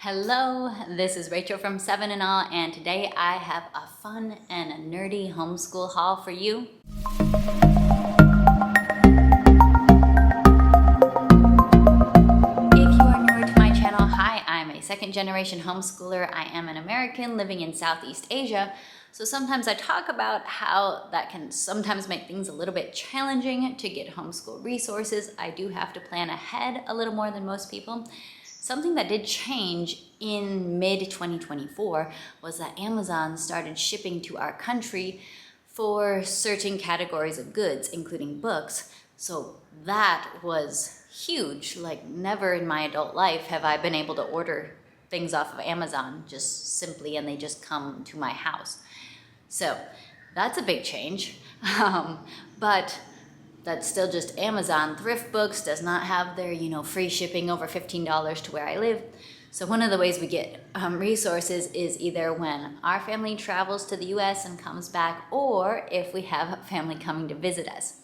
Hello, this is Rachel from 7 and All, and today I have a fun and a nerdy homeschool haul for you. If you are newer to my channel, hi, I'm a second generation homeschooler. I am an American living in Southeast Asia, so sometimes I talk about how that can sometimes make things a little bit challenging to get homeschool resources. I do have to plan ahead a little more than most people. Something that did change in mid-2024 was that Amazon started shipping to our country for certain categories of goods, including books. So that was huge. Like, never in my adult life have I been able to order things off of Amazon just simply and they just come to my house. So that's a big change. But that's still just Amazon. Thrift Books does not have their, free shipping over $15 to where I live. So one of the ways we get resources is either when our family travels to the US and comes back, or if we have family coming to visit us.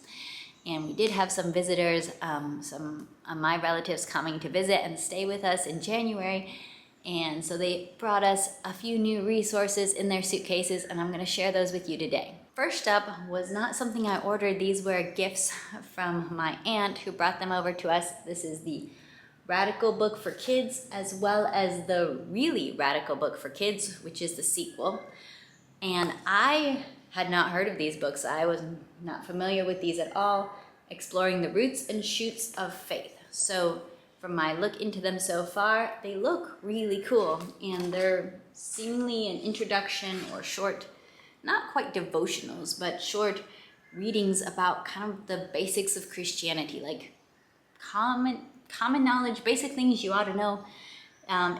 And we did have some visitors, some of my relatives coming to visit and stay with us in January. And so they brought us a few new resources in their suitcases, and I'm going to share those with you today. First up was not something I ordered. These were gifts from my aunt who brought them over to us. This is the Radical Book for Kids, as well as the Really Radical Book for Kids, which is the sequel. And I had not heard of these books. I was not familiar with these at all. Exploring the Roots and Shoots of Faith. So from my look into them so far, they look really cool, and they're seemingly an introduction or short, not quite devotionals, but short readings about kind of the basics of Christianity, like common knowledge, basic things you ought to know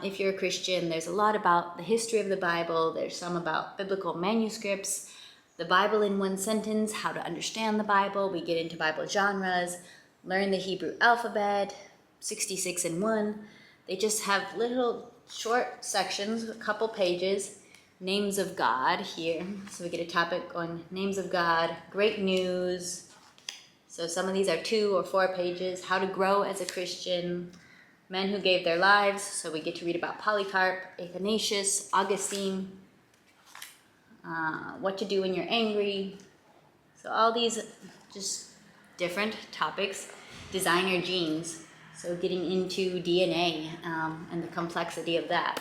if you're a Christian. There's a lot about the history of the Bible. There's some about biblical manuscripts, the Bible in one sentence, how to understand the Bible. We get into Bible genres, learn the Hebrew alphabet, 66 in 1. They just have little short sections, a couple pages, names of God here. So we get a topic on names of God, great news. So some of these are 2 or 4 pages. How to grow as a Christian, men who gave their lives. So we get to read about Polycarp, Athanasius, Augustine, what to do when you're angry. So all these just different topics. Designer genes. So getting into DNA and the complexity of that.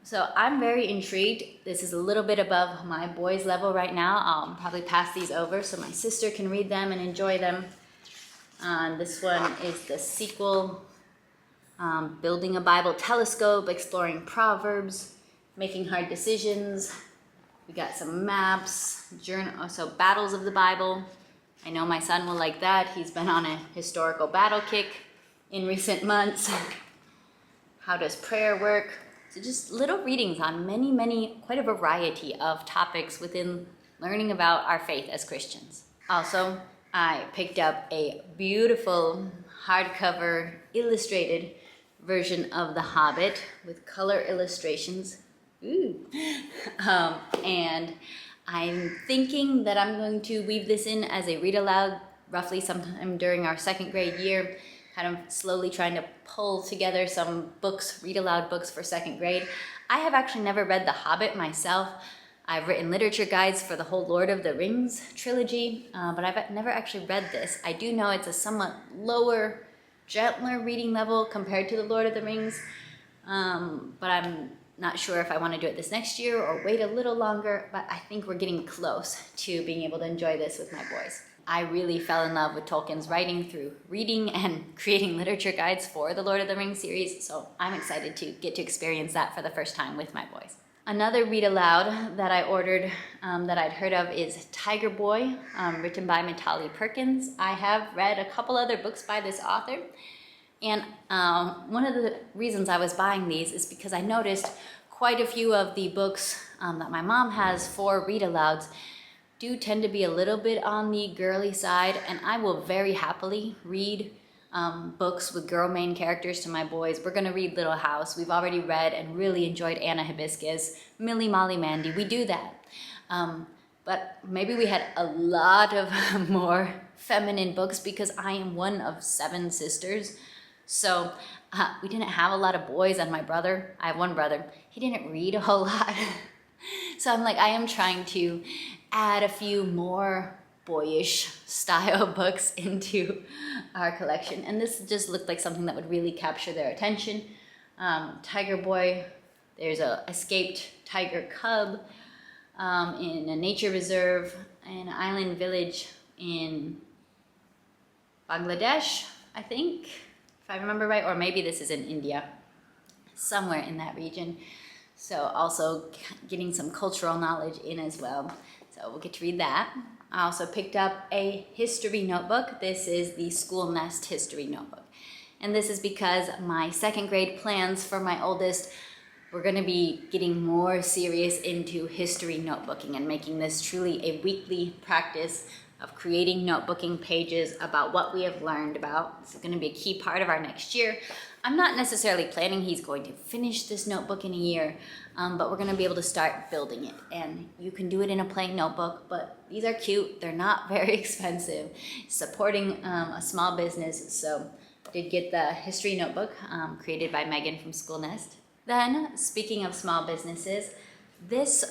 So I'm very intrigued. This is a little bit above my boys' level right now. I'll probably pass these over so my sister can read them and enjoy them. This one is the sequel, Building a Bible Telescope, Exploring Proverbs, Making Hard Decisions. We got some maps, so battles of the Bible. I know my son will like that. He's been on a historical battle kick in recent months. How does prayer work? So just little readings on many, quite a variety of topics within learning about our faith as Christians. Also, I picked up a beautiful hardcover illustrated version of The Hobbit with color illustrations. Ooh. And I'm thinking that I'm going to weave this in as a read aloud roughly sometime during our 2nd grade year. Kind of slowly trying to pull together some books, read aloud books for 2nd grade. I have actually never read The Hobbit myself. I've written literature guides for the whole Lord of the Rings trilogy, but I've never actually read this. I do know it's a somewhat lower, gentler reading level compared to the Lord of the Rings, but I'm not sure if I want to do it this next year or wait a little longer, but I think we're getting close to being able to enjoy this with my boys. I really fell in love with Tolkien's writing through reading and creating literature guides for the Lord of the Rings series, so I'm excited to get to experience that for the first time with my boys. Another read aloud that I ordered that I'd heard of is Tiger Boy, written by Matali Perkins. I have read a couple other books by this author, and one of the reasons I was buying these is because I noticed quite a few of the books that my mom has for read alouds do tend to be a little bit on the girly side, and I will very happily read books with girl main characters to my boys. We're going to read Little House. We've already read and really enjoyed Anna Hibiscus, Millie, Molly, Mandy. We do that. But maybe we had a lot of more feminine books because I am one of 7 sisters. So we didn't have a lot of boys, and my brother, I have one brother, he didn't read a whole lot. So I'm like, I am trying to add a few more boyish style books into our collection. And this just looked like something that would really capture their attention. Tiger Boy, there's a escaped tiger cub in a nature reserve, an island village in Bangladesh, I think, if I remember right, or maybe this is in India, somewhere in that region. So also getting some cultural knowledge in as well. So we'll get to read that. I also picked up a history notebook. This is the School Nest History Notebook. And this is because my second grade plans for my oldest, we're gonna be getting more serious into history notebooking and making this truly a weekly practice of creating notebooking pages about what we have learned about. This is gonna be a key part of our next year. I'm not necessarily planning he's going to finish this notebook in a year, but we're gonna be able to start building it. And you can do it in a plain notebook, but these are cute. They're not very expensive. Supporting a small business, so I did get the history notebook created by Megan from School Nest. Then, speaking of small businesses, this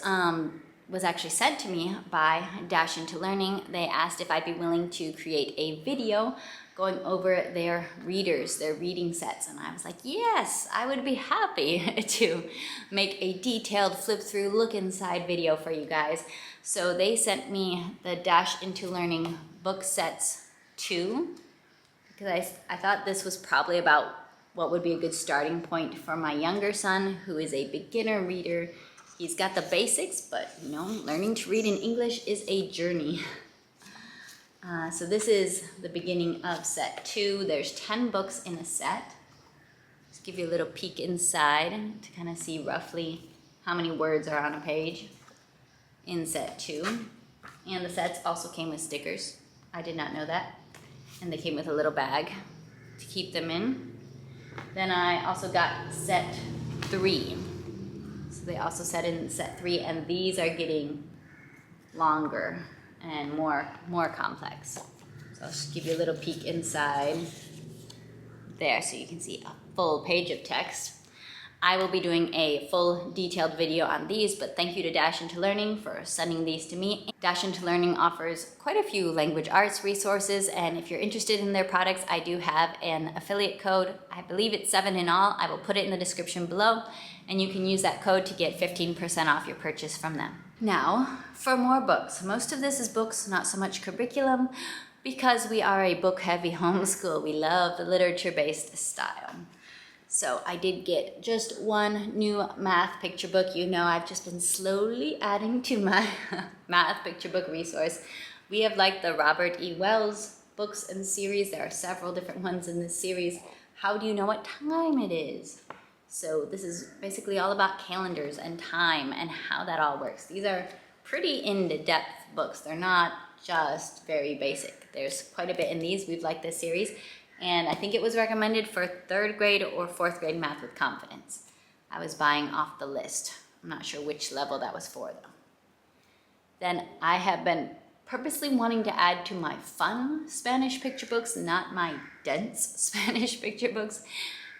was actually sent to me by Dash Into Learning. They asked if I'd be willing to create a video going over their readers, their reading sets. And I was like, yes, I would be happy to make a detailed flip through look inside video for you guys. So they sent me the Dash Into Learning book sets 2, because I thought this was probably about what would be a good starting point for my younger son, who is a beginner reader. He's got the basics, but you know, learning to read in English is a journey. So this is the beginning of set 2. There's 10 books in a set. Just give you a little peek inside to kind of see roughly how many words are on a page in set 2. And the sets also came with stickers. I did not know that. And they came with a little bag to keep them in. Then I also got set 3. So they also set in set 3, and these are getting longer and more complex. So I'll just give you a little peek inside there so you can see a full page of text. I will be doing a full detailed video on these, but thank you to Dash Into Learning for sending these to me. Dash Into Learning offers quite a few language arts resources, and if you're interested in their products, I do have an affiliate code. I believe it's 7 in all. I will put it in the description below, and you can use that code to get 15% off your purchase from them. Now, for more books. Most of this is books, not so much curriculum, because we are a book-heavy homeschool. We love the literature-based style. So I did get just one new math picture book. You know, I've just been slowly adding to my math picture book resource. We have like the Robert E. Wells books and series. There are several different ones in this series. How do you know what time it is? So this is basically all about calendars and time and how that all works. These are pretty in-depth books. They're not just very basic. There's quite a bit in these. We've liked this series. And I think it was recommended for 3rd grade or 4th grade math with confidence. I was buying off the list. I'm not sure which level that was for though. Then I have been purposely wanting to add to my fun Spanish picture books, not my dense Spanish picture books,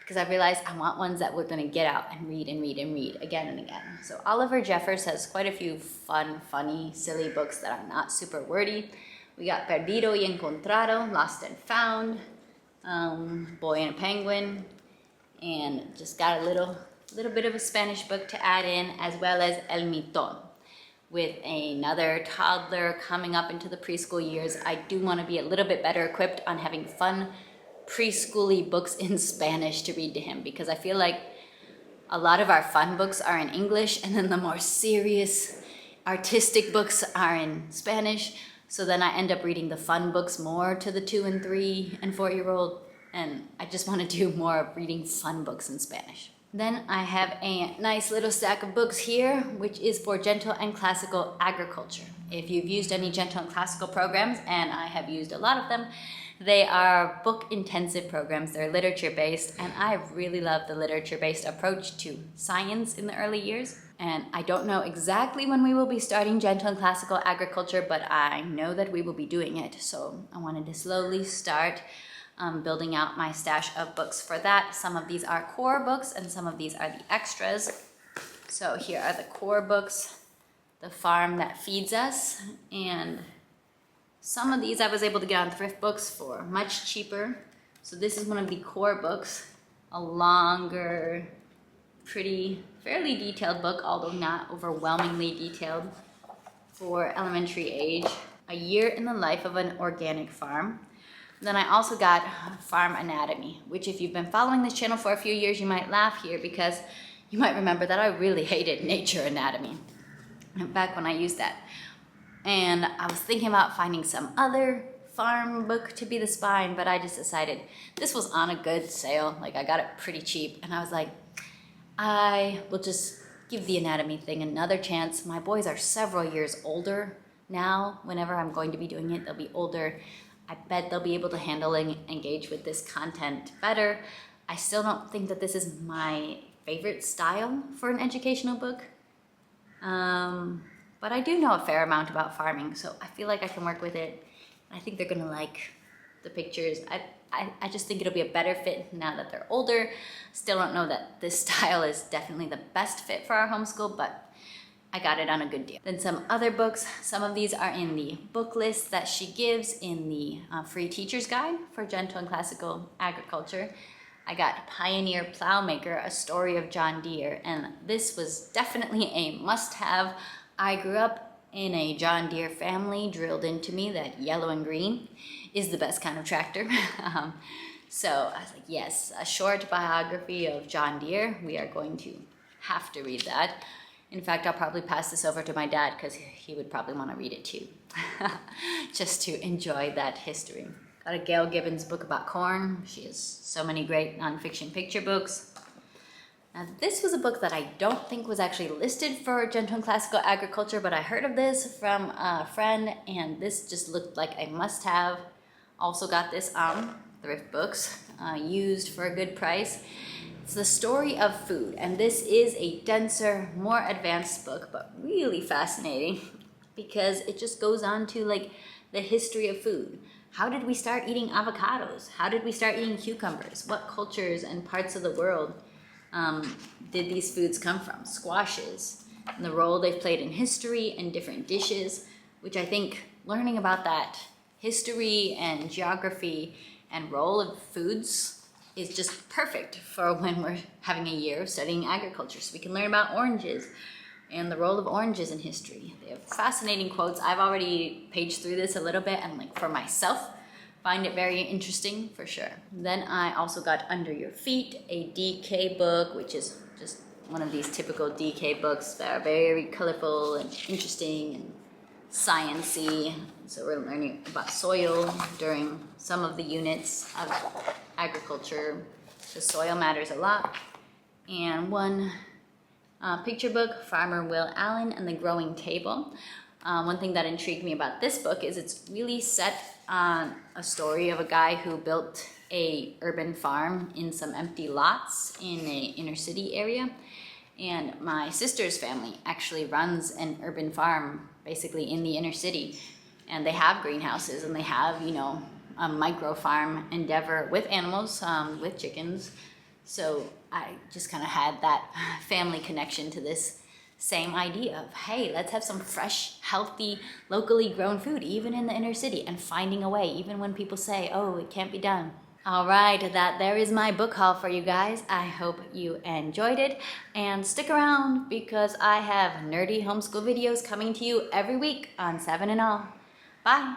because I realized I want ones that we're gonna get out and read and read and read again and again. So Oliver Jeffers has quite a few fun, funny, silly books that are not super wordy. We got Perdido y Encontrado, Lost and Found, Boy and a Penguin, and just got a little bit of a Spanish book to add in, as well as El Miton. With another toddler coming up into the preschool years, I do want to be a little bit better equipped on having fun preschool-y books in Spanish to read to him, because I feel like a lot of our fun books are in English, and then the more serious artistic books are in Spanish. So then I end up reading the fun books more to the 2 and 3 and 4-year-old, and I just want to do more of reading fun books in Spanish. Then I have a nice little stack of books here, which is for gentle and classical agriculture. If you've used any gentle and classical programs, and I have used a lot of them, they are book-intensive programs. They're literature-based, and I really love the literature-based approach to science in the early years. And I don't know exactly when we will be starting gentle and classical agriculture, but I know that we will be doing it. So I wanted to slowly start building out my stash of books for that. Some of these are core books and some of these are the extras. So here are the core books, The Farm That Feeds Us, and some of these I was able to get on thrift books for much cheaper. So this is one of the core books, a longer, pretty, fairly detailed book, although not overwhelmingly detailed, for elementary age. A Year in the Life of an Organic Farm. Then I also got Farm Anatomy, which if you've been following this channel for a few years, you might laugh here because you might remember that I really hated Nature Anatomy back when I used that. And I was thinking about finding some other farm book to be the spine, but I just decided this was on a good sale. Like, I got it pretty cheap, and I was like, I will just give the anatomy thing another chance. My boys are several years older now. Whenever I'm going to be doing it, they'll be older. I bet they'll be able to handle and engage with this content better. I still don't think that this is my favorite style for an educational book. But I do know a fair amount about farming, so I feel like I can work with it. I think they're gonna like the pictures. I just think it'll be a better fit now that they're older. Still don't know that this style is definitely the best fit for our homeschool, but I got it on a good deal. Then some other books. Some of these are in the book list that she gives in the free teacher's guide for gentle and classical agriculture. I got Pioneer Plowmaker, A Story of John Deere, and this was definitely a must-have. I grew up in a John Deere family, drilled into me that yellow and green is the best kind of tractor. So I was like, yes, a short biography of John Deere. We are going to have to read that. In fact, I'll probably pass this over to my dad because he would probably want to read it too, just to enjoy that history. Got a Gail Gibbons book about corn. She has so many great nonfiction picture books. Now, this was a book that I don't think was actually listed for gentle and classical agriculture, but I heard of this from a friend, and this just looked like a must-have. Also got this thrift books, used for a good price. It's The Story of Food, and this is a denser, more advanced book, but really fascinating because it just goes on to like the history of food. How did we start eating avocados? How did we start eating cucumbers? What cultures and parts of the world did these foods come from? Squashes, and the role they've played in history and different dishes, which I think learning about that history and geography and role of foods is just perfect for when we're having a year studying agriculture, so we can learn about oranges and the role of oranges in history. They have fascinating quotes. I've already paged through this a little bit, and like for myself, find it very interesting for sure. Then I also got Under Your Feet, a DK book, which is just one of these typical DK books that are very colorful and interesting and sciencey. So we're learning about soil during some of the units of agriculture. The soil matters a lot. And one picture book, Farmer Will Allen and the Growing Table. One thing that intrigued me about this book is it's really set on a story of a guy who built a urban farm in some empty lots in a inner city area. And my sister's family actually runs an urban farm basically in the inner city. And they have greenhouses and they have, you know, a micro farm endeavor with animals, with chickens. So I just kind of had that family connection to this same idea of, hey, let's have some fresh, healthy, locally grown food, even in the inner city, and finding a way, even when people say, oh, it can't be done. All right, there is my book haul for you guys. I hope you enjoyed it, and stick around because I have nerdy homeschool videos coming to you every week on 7 and All. Bye.